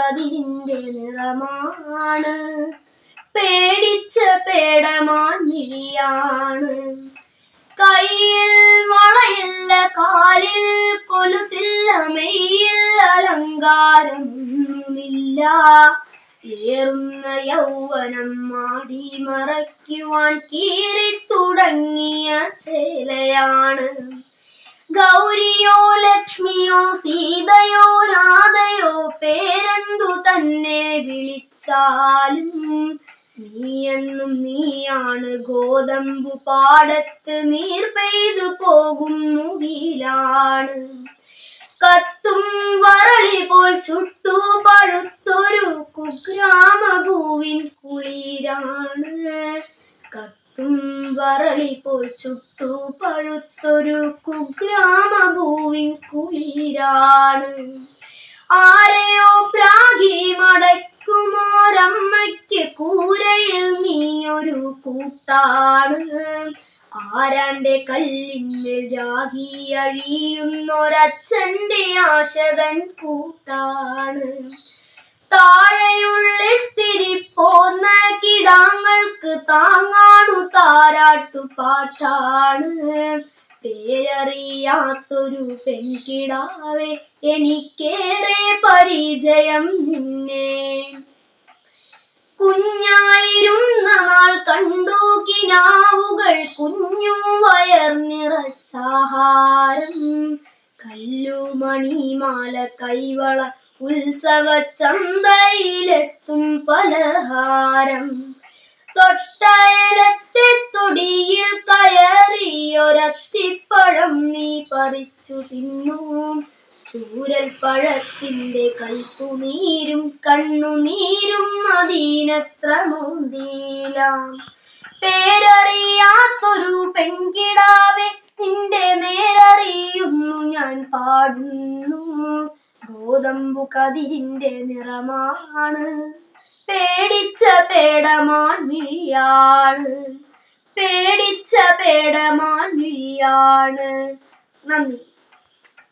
കതിരിന്റെ നിറമാണ്. പേടിച്ച പേടമാൻ മിഴിയാണ്. കയ്യിൽ വളയില്ല, കാലിൽ കൊലുസില്ല, മെയ്യിൽ അലങ്കാരമൊന്നുമില്ല. ഏറുന്ന യൗവനം മാടി മറയ്ക്കുവാൻ കീറിത്തുടങ്ങിയ ചേലയാണ്. ഗൗരിയോ ലക്ഷ്മിയോ സീതയോ രാധയോ പേരെന്തു തന്നെ വിളിച്ചാലും നീയെന്നും നീയാണ്. ഗോതമ്പു പാടത്ത് നീർ പെയ്തു പോകും മുകിലാണ്. കത്തും വരളി പോൽ ചുട്ടു പഴുത്തൊരു കുഗ്രാമഭൂവിൻ കുളിരാണ്. കത്തും വരളി പോൽ ചുട്ടു പഴുത്തൊരു കുഗ്രാമഭൂവിൻ കുളിരാണ്. ആരെയോ പ്രാഗി മടക്കുമോരമ്മയ്ക്ക് കൂരയിൽ നീയൊരു കൂട്ടാണ്. ആരാന്റെ കല്ലിന്മേൽ രാഗി അഴിയുന്നൊരച്ഛന്റെ ആശതൻ കൂട്ടാണ്. താഴെയുള്ളിത്തിരി പോന്ന കിടാങ്ങൾക്ക് താങ്ങാണു താരാട്ടുപാട്ടാണ്. പേരറിയാത്തൊരു പെൺകിടാവേ, എനിക്കേറെ പരിചയം നിന്നെ. കുഞ്ഞായിരുന്ന നാൾ കണ്ടു കിനാവുകൾ, കുഞ്ഞു വയർ നിറച്ചാഹാരം. കല്ലുമണിമാല കൈവള ഉത്സവ ചന്തയിലെത്തും പലഹാരം. തൊട്ടയലത്തെ തൊടിയിൽ കയറിയൊരത്തിപ്പഴം നീ പറിച്ചു തിന്നു. ചൂരൽ പഴത്തിന്റെ കൈപ്പുനീരും കണ്ണുനീരും മദീനത്ര മോന്തിയില. പേരറിയാത്തൊരു പെൺകിടാവെ, നിന്റെ നേരറിയുന്നു ഞാൻ പാടുന്നു. ഗോതമ്പു കതിരിന്റെ നിറമാണ്. പേടിച്ച പേടമാൻ മിഴിയാണ്. പേടിച്ച പേടമാൻ മിഴിയാണ്. നന്ദി.